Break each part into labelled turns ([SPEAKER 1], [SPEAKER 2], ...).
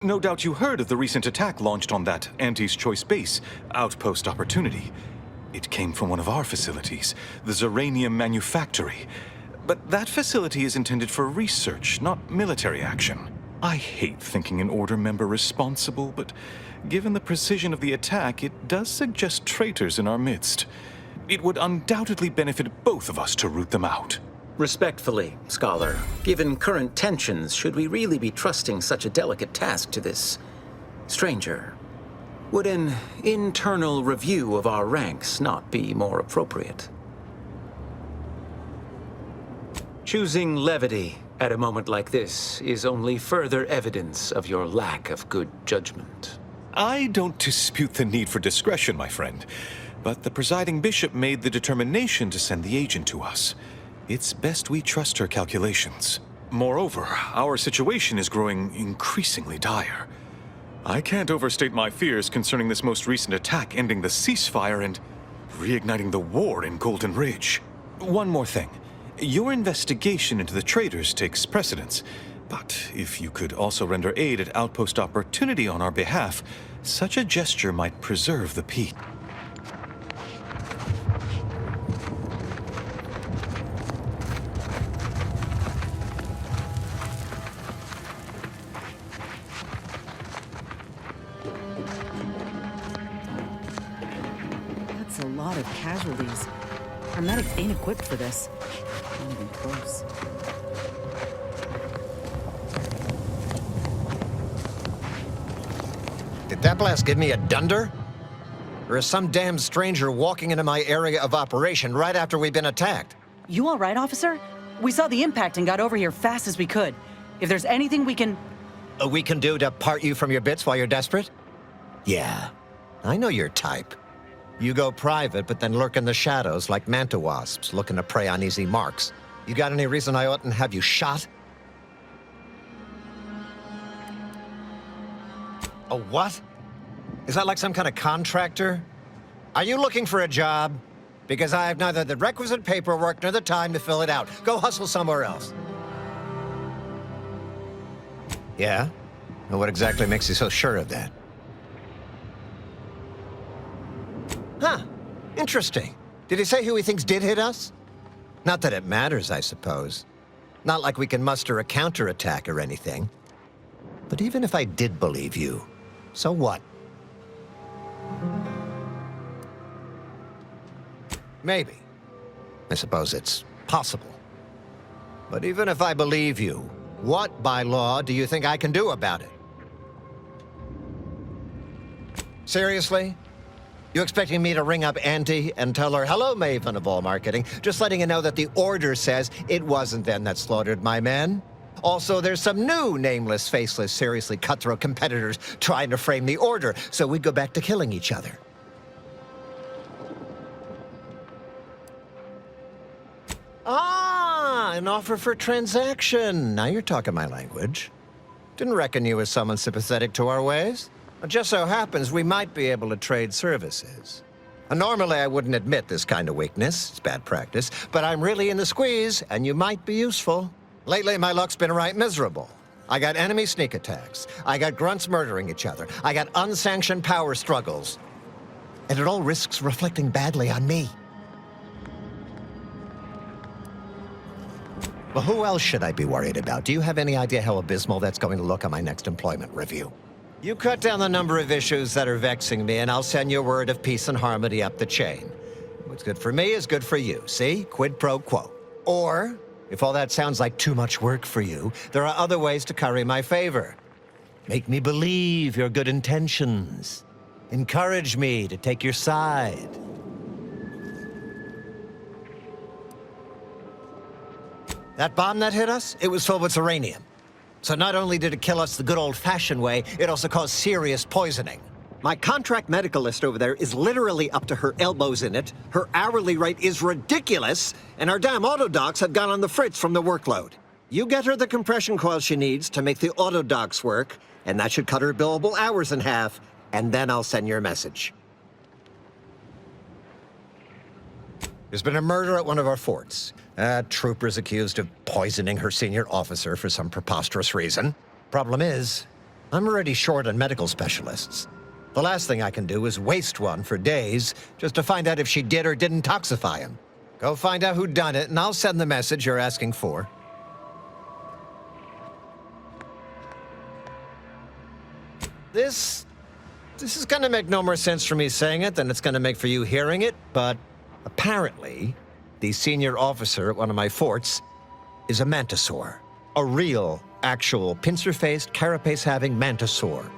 [SPEAKER 1] No doubt you heard of the recent attack launched on that Auntie's Choice base, Outpost Opportunity. It came from one of our facilities, the Zeranium Manufactory. But that facility is intended for research, not military action. I hate thinking an Order member responsible, but given the precision of the attack, it does suggest traitors in our midst. It would undoubtedly benefit both of us to root them out.
[SPEAKER 2] Respectfully, Scholar, given current tensions, should we really be trusting such a delicate task to this stranger? Would an internal review of our ranks not be more appropriate? Choosing levity at a moment like this is only further evidence of your lack of good judgment.
[SPEAKER 1] I don't dispute the need for discretion, my friend, but the presiding bishop made the determination to send the agent to us. It's best we trust her calculations. Moreover, our situation is growing increasingly dire. I can't overstate my fears concerning this most recent attack ending the ceasefire and reigniting the war in Golden Ridge. One more thing. Your investigation into the traitors takes precedence, but if you could also render aid at Outpost Opportunity on our behalf, such a gesture might preserve the peace.
[SPEAKER 3] That's a lot of casualties. Our medics ain't equipped for this. Not even close.
[SPEAKER 4] Did that blast give me a dunder? Or is some damn stranger walking into my area of operation right after we've been attacked?
[SPEAKER 3] You all right, officer? We saw the impact and got over here fast as we could. If there's anything we can
[SPEAKER 4] do to part you from your bits while you're desperate? Yeah, I know your type. You go private, but then lurk in the shadows like manta wasps looking to prey on easy marks. You got any reason I oughtn't have you shot? A what? Is that like some kind of contractor? Are you looking for a job? Because I have neither the requisite paperwork nor the time to fill it out. Go hustle somewhere else. Yeah? Well, what exactly makes you so sure of that? Huh. Interesting. Did he say who he thinks did hit us? Not that it matters, I suppose. Not like we can muster a counterattack or anything. But even if I did believe you, so what? Maybe. I suppose it's possible. But even if I believe you, what, by law, do you think I can do about it? Seriously? You expecting me to ring up Auntie and tell her, hello, Maven of all marketing, just letting you know that the order says it wasn't them that slaughtered my men? Also, there's some new nameless, faceless, seriously cutthroat competitors trying to frame the order, so we go back to killing each other. Ah, an offer for transaction. Now you're talking my language. Didn't reckon you as someone sympathetic to our ways. It just so happens we might be able to trade services. Normally, I wouldn't admit this kind of weakness. It's bad practice. But I'm really in the squeeze, and you might be useful. Lately, my luck's been right miserable. I got enemy sneak attacks. I got grunts murdering each other. I got unsanctioned power struggles. And it all risks reflecting badly on me. Well, who else should I be worried about? Do you have any idea how abysmal that's going to look on my next employment review? You cut down the number of issues that are vexing me, and I'll send you a word of peace and harmony up the chain. What's good for me is good for you, see? Quid pro quo. Or, if all that sounds like too much work for you, there are other ways to curry my favor. Make me believe your good intentions. Encourage me to take your side. That bomb that hit us, it was filled with uranium. So not only did it kill us the good old-fashioned way, it also caused serious poisoning. My contract medicalist over there is literally up to her elbows in it, her hourly rate is ridiculous, and our damn autodocs have gone on the fritz from the workload. You get her the compression coil she needs to make the autodocs work, and that should cut her billable hours in half, and then I'll send your message. There's been a murder at one of our forts. A trooper's accused of poisoning her senior officer for some preposterous reason. Problem is, I'm already short on medical specialists. The last thing I can do is waste one for days just to find out if she did or didn't toxify him. Go find out who done it, and I'll send the message you're asking for. This is gonna make no more sense for me saying it than it's gonna make for you hearing it, but apparently, the senior officer at one of my forts is a mantisaur. A real, actual, pincer-faced, carapace-having mantisaur.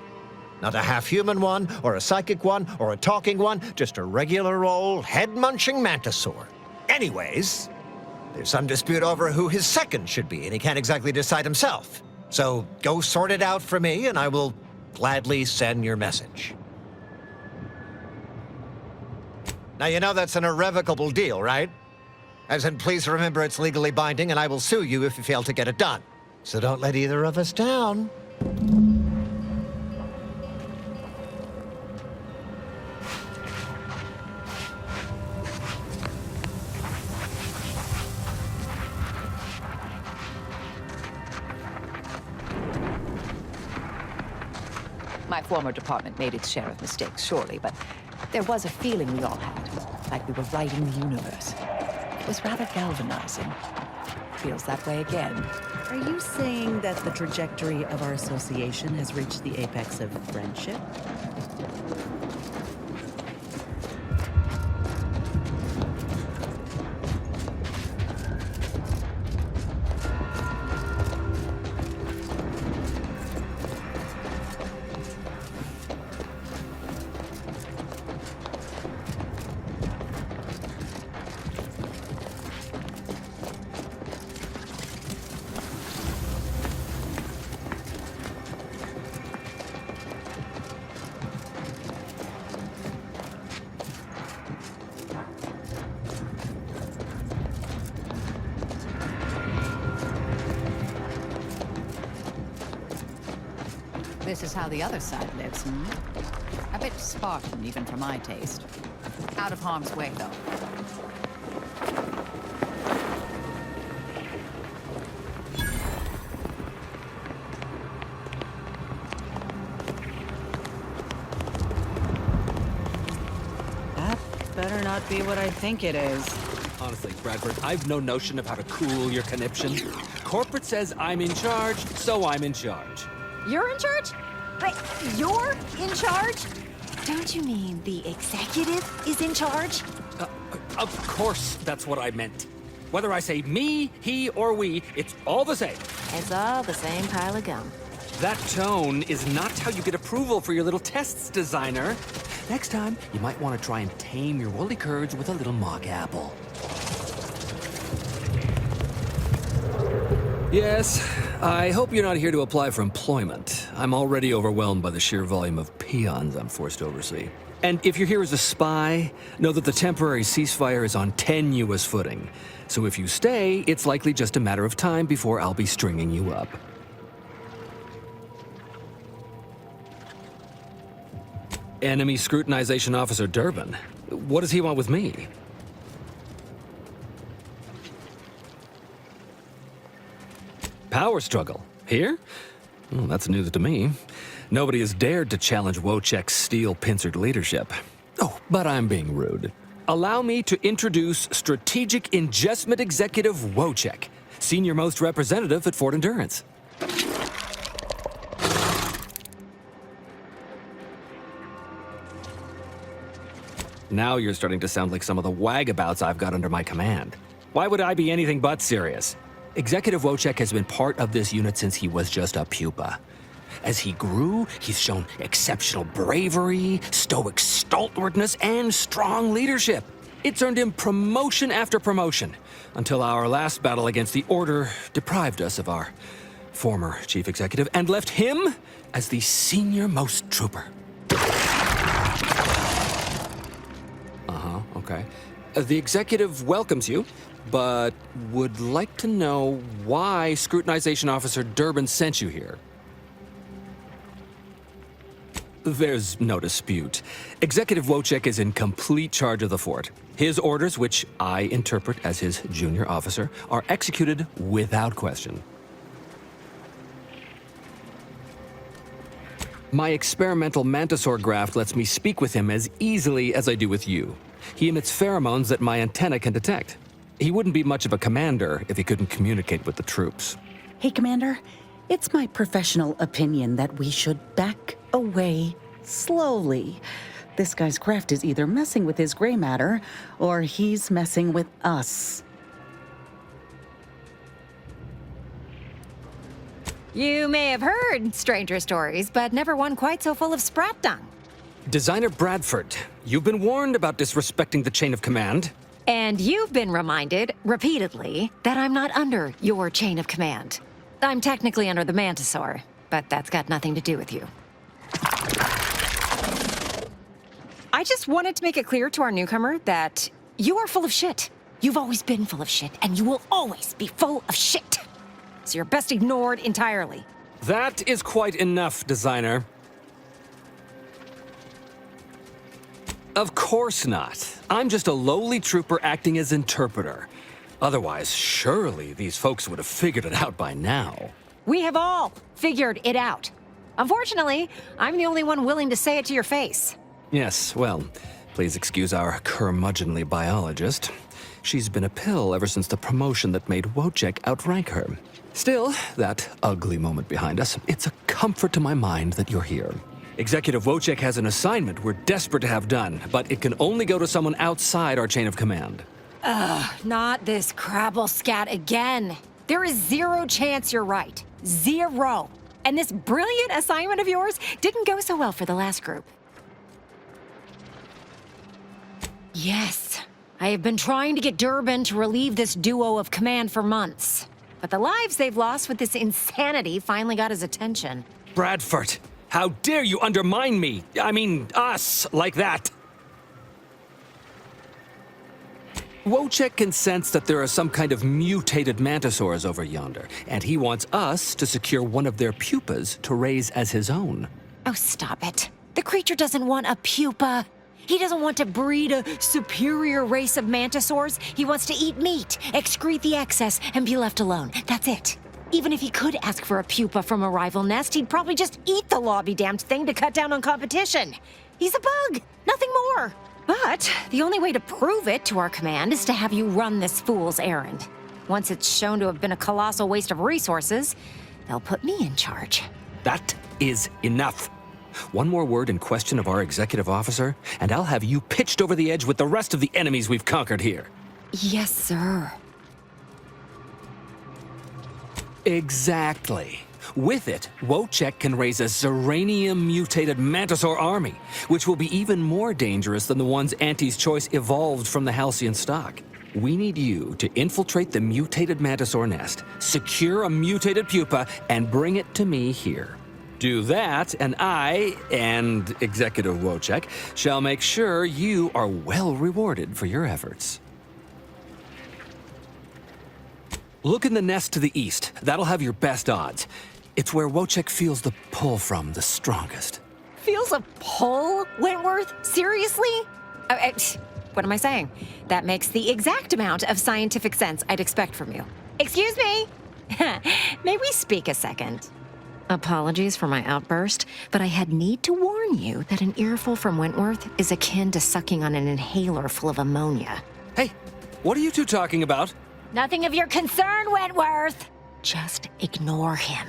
[SPEAKER 4] Not a half-human one, or a psychic one, or a talking one, just a regular old head-munching mantisaur. Anyways, there's some dispute over who his second should be, and he can't exactly decide himself. So go sort it out for me, and I will gladly send your message. Now, you know that's an irrevocable deal, right? As in, please remember it's legally binding, and I will sue you if you fail to get it done. So don't let either of us down.
[SPEAKER 5] My former department made its share of mistakes, surely, but there was a feeling we all had, like we were writing the universe. It was rather galvanizing. Feels that way again.
[SPEAKER 3] Are you saying that the trajectory of our association has reached the apex of friendship?
[SPEAKER 5] This is how the other side lives, hmm? A bit Spartan, even for my taste. Out of harm's way, though.
[SPEAKER 3] That better not be what I think it is.
[SPEAKER 6] Honestly, Bradford, I've no notion of how to cool your conniption. Corporate says I'm in charge, so I'm in charge.
[SPEAKER 7] You're in charge? Wait, you're in charge? Don't you mean the executive is in charge?
[SPEAKER 6] Of course that's what I meant. Whether I say me, he, or we, it's all the same.
[SPEAKER 7] It's all the same pile of gum.
[SPEAKER 6] That tone is not how you get approval for your little tests, designer. Next time, you might want to try and tame your woolly curds with a little mock apple. Yes, I hope you're not here to apply for employment. I'm already overwhelmed by the sheer volume of peons I'm forced to oversee. And if you're here as a spy, know that the temporary ceasefire is on tenuous footing. So if you stay, it's likely just a matter of time before I'll be stringing you up. Enemy Scrutinization Officer Durbin. What does he want with me? Power struggle. Here? Well, that's news to me. Nobody has dared to challenge Wojciech's steel-pincered leadership. Oh, but I'm being rude. Allow me to introduce Strategic Ingestment Executive Wojciech, senior-most representative at Fort Endurance. Now you're starting to sound like some of the wagabouts I've got under my command. Why would I be anything but serious? Executive Wojciech has been part of this unit since he was just a pupa. As he grew, he's shown exceptional bravery, stoic stalwartness, and strong leadership. It's earned him promotion after promotion, until our last battle against the Order deprived us of our former chief executive and left him as the senior-most trooper. Okay. The executive welcomes you, but would like to know why Scrutinization Officer Durbin sent you here. There's no dispute. Executive Wojciech is in complete charge of the fort. His orders, which I interpret as his junior officer, are executed without question. My experimental mantisaur graft lets me speak with him as easily as I do with you. He emits pheromones that my antenna can detect. He wouldn't be much of a commander if he couldn't communicate with the troops.
[SPEAKER 3] Hey, Commander, it's my professional opinion that we should back away slowly. This guy's craft is either messing with his gray matter, or he's messing with us.
[SPEAKER 7] You may have heard stranger stories, but never one quite so full of sprat dung.
[SPEAKER 6] Designer Bradford, you've been warned about disrespecting the chain of command.
[SPEAKER 7] And you've been reminded, repeatedly, that I'm not under your chain of command. I'm technically under the Mantisaur, but that's got nothing to do with you. I just wanted to make it clear to our newcomer that you are full of shit. You've always been full of shit, and you will always be full of shit. So you're best ignored entirely.
[SPEAKER 6] That is quite enough, Designer. Of course not. I'm just a lowly trooper acting as interpreter. Otherwise, surely these folks would have figured it out by now.
[SPEAKER 7] We have all figured it out. Unfortunately, I'm the only one willing to say it to your face.
[SPEAKER 6] Yes, well, please excuse our curmudgeonly biologist. She's been a pill ever since the promotion that made Wojciech outrank her. Still, that ugly moment behind us, it's a comfort to my mind that you're here. Executive Wojciech has an assignment we're desperate to have done, but it can only go to someone outside our chain of command.
[SPEAKER 7] Not this crabble scat again. There is zero chance you're right. Zero. And this brilliant assignment of yours didn't go so well for the last group. Yes, I have been trying to get Durban to relieve this duo of command for months. But the lives they've lost with this insanity finally got his attention.
[SPEAKER 6] Bradford, how dare you undermine me? I mean, us, like that. Wojciech can sense that there are some kind of mutated mantisaurs over yonder, and he wants us to secure one of their pupas to raise as his own.
[SPEAKER 7] Oh, stop it. The creature doesn't want a pupa. He doesn't want to breed a superior race of mantisaurs. He wants to eat meat, excrete the excess, and be left alone. That's it. Even if he could ask for a pupa from a rival nest, he'd probably just eat the lobby-damned thing to cut down on competition. He's a bug, nothing more. But the only way to prove it to our command is to have you run this fool's errand. Once it's shown to have been a colossal waste of resources, they'll put me in charge.
[SPEAKER 6] That is enough. One more word in question of our executive officer, and I'll have you pitched over the edge with the rest of the enemies we've conquered here.
[SPEAKER 7] Yes, sir.
[SPEAKER 6] Exactly. With it, Wojciech can raise a Zeranium-mutated Mantisaur army, which will be even more dangerous than the ones Auntie's Choice evolved from the Halcyon stock. We need you to infiltrate the mutated Mantisaur nest, secure a mutated pupa, and bring it to me here. Do that, and I, and Executive Wojciech, shall make sure you are well rewarded for your efforts. Look in the nest to the east. That'll have your best odds. It's where Wojciech feels the pull from the strongest.
[SPEAKER 7] Feels a pull, Wentworth? Seriously? What am I saying? That makes the exact amount of scientific sense I'd expect from you. Excuse me? May we speak a second? Apologies for my outburst, but I had need to warn you that an earful from Wentworth is akin to sucking on an inhaler full of ammonia.
[SPEAKER 6] Hey, what are you two talking about?
[SPEAKER 7] Nothing of your concern, Wentworth! Just ignore him.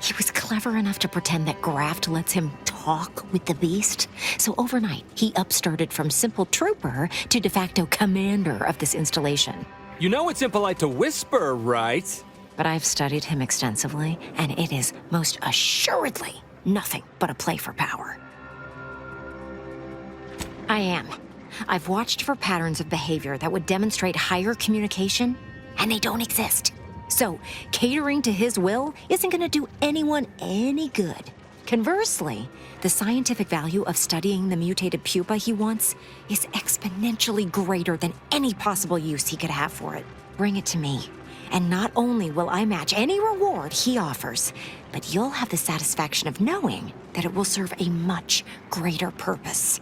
[SPEAKER 7] He was clever enough to pretend that Graft lets him talk with the beast. So overnight, he upstarted from simple trooper to de facto commander of this installation.
[SPEAKER 6] You know it's impolite to whisper, right?
[SPEAKER 7] But I've studied him extensively, and it is most assuredly nothing but a play for power. I am. I've watched for patterns of behavior that would demonstrate higher communication, and they don't exist. So, catering to his will isn't going to do anyone any good. Conversely, the scientific value of studying the mutated pupa he wants is exponentially greater than any possible use he could have for it. Bring it to me, and not only will I match any reward he offers, but you'll have the satisfaction of knowing that it will serve a much greater purpose.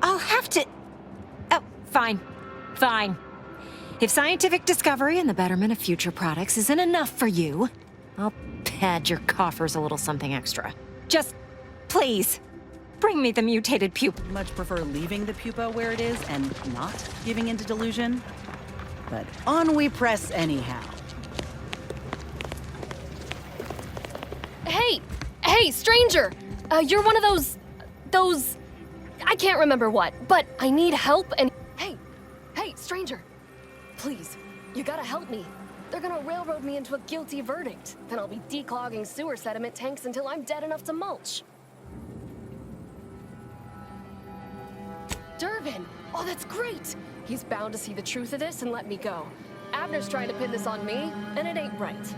[SPEAKER 7] I'll have to... Oh, fine. Fine. If scientific discovery and the betterment of future products isn't enough for you, I'll pad your coffers a little something extra. Just, please, bring me the mutated pupa.
[SPEAKER 3] Much prefer leaving the pupa where it is and not giving into delusion. But on we press anyhow.
[SPEAKER 8] Hey, stranger! You're one of those... I can't remember what, but I need help and... Hey, stranger! Please, you gotta help me. They're gonna railroad me into a guilty verdict. Then I'll be declogging sewer sediment tanks until I'm dead enough to mulch. Durbin! Oh, that's great! He's bound to see the truth of this and let me go. Abner's trying to pin this on me, and it ain't right.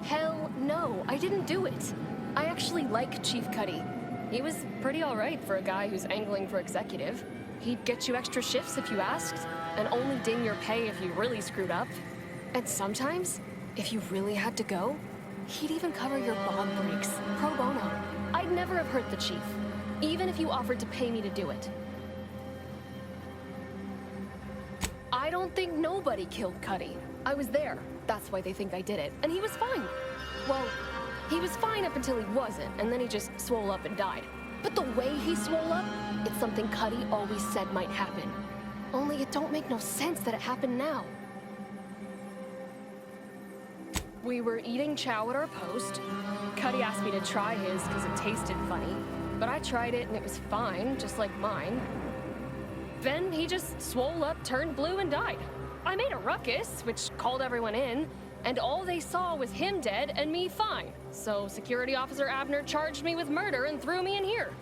[SPEAKER 8] Hell no, I didn't do it. I actually like Chief Cuddy. He was pretty alright for a guy who's angling for executive. He'd get you extra shifts if you asked, and only ding your pay if you really screwed up. And sometimes, if you really had to go, he'd even cover your bond breaks, pro bono. I'd never have hurt the chief, even if you offered to pay me to do it. I don't think nobody killed Cuddy. I was there. That's why they think I did it. And he was fine. Well, he was fine up until he wasn't, and then he just swole up and died. But the way he swole up, it's something Cuddy always said might happen. Only it don't make no sense that it happened now. We were eating chow at our post. Cuddy asked me to try his because it tasted funny, but I tried it and it was fine, just like mine. Then he just swole up, turned blue, and died. I made a ruckus, which called everyone in, and all they saw was him dead and me fine. So Security Officer Abner charged me with murder and threw me in here.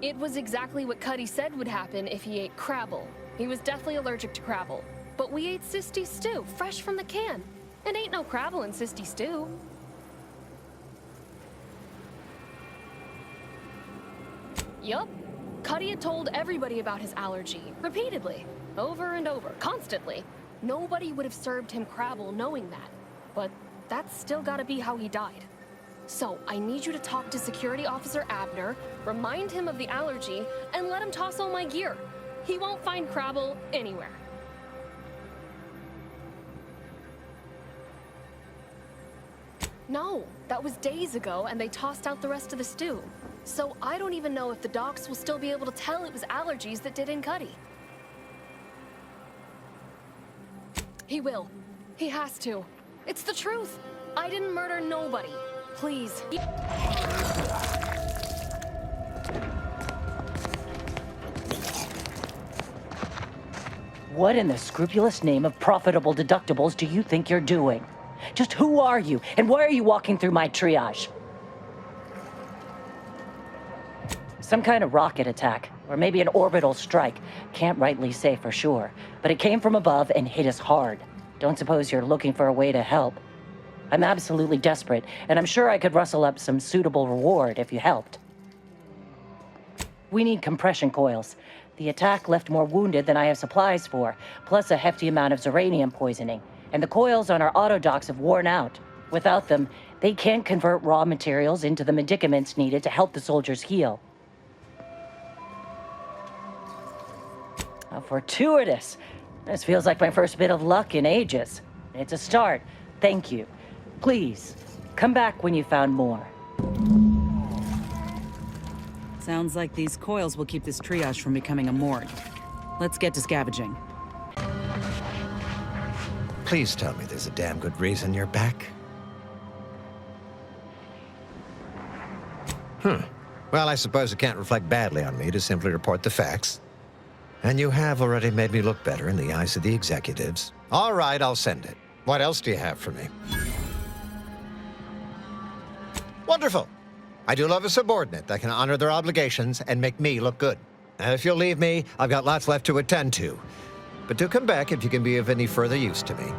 [SPEAKER 8] It was exactly what Cuddy said would happen if he ate Crabble. He was deathly allergic to Crabble. But we ate Sisty stew, fresh from the can. And ain't no Crabble in Sisty stew. Yup. Cuddy had told everybody about his allergy, repeatedly, over and over, constantly. Nobody would have served him Crabble knowing that. But that's still gotta be how he died. So, I need you to talk to Security Officer Abner, remind him of the allergy, and let him toss all my gear. He won't find Crabble anywhere. No, that was days ago, and they tossed out the rest of the stew. So I don't even know if the docs will still be able to tell it was allergies that did in Cuddy. He will. He has to. It's the truth. I didn't murder nobody. Please.
[SPEAKER 9] What in the scrupulous name of profitable deductibles do you think you're doing? Just who are you, and why are you walking through my triage? Some kind of rocket attack, or maybe an orbital strike. Can't rightly say for sure, but it came from above and hit us hard. Don't suppose you're looking for a way to help? I'm absolutely desperate, and I'm sure I could rustle up some suitable reward if you helped. We need compression coils. The attack left more wounded than I have supplies for, plus a hefty amount of uranium poisoning. And the coils on our autodocs have worn out. Without them, they can't convert raw materials into the medicaments needed to help the soldiers heal. How fortuitous. This feels like my first bit of luck in ages. It's a start. Thank you. Please, come back when you found more.
[SPEAKER 3] Sounds like these coils will keep this triage from becoming a morgue. Let's get to scavenging.
[SPEAKER 4] Please tell me there's a damn good reason you're back. Well, I suppose it can't reflect badly on me to simply report the facts. And you have already made me look better in the eyes of the executives. All right, I'll send it. What else do you have for me? Wonderful. I do love a subordinate that can honor their obligations and make me look good. And if you'll leave me, I've got lots left to attend to. But do come back if you can be of any further use to me.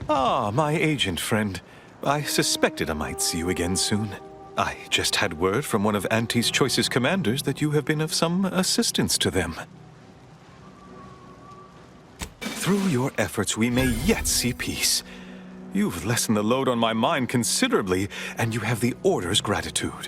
[SPEAKER 1] Ah, my agent friend. I suspected I might see you again soon. I just had word from one of Auntie's choicest commanders that you have been of some assistance to them. Through your efforts, we may yet see peace. You've lessened the load on my mind considerably, and you have the Order's gratitude.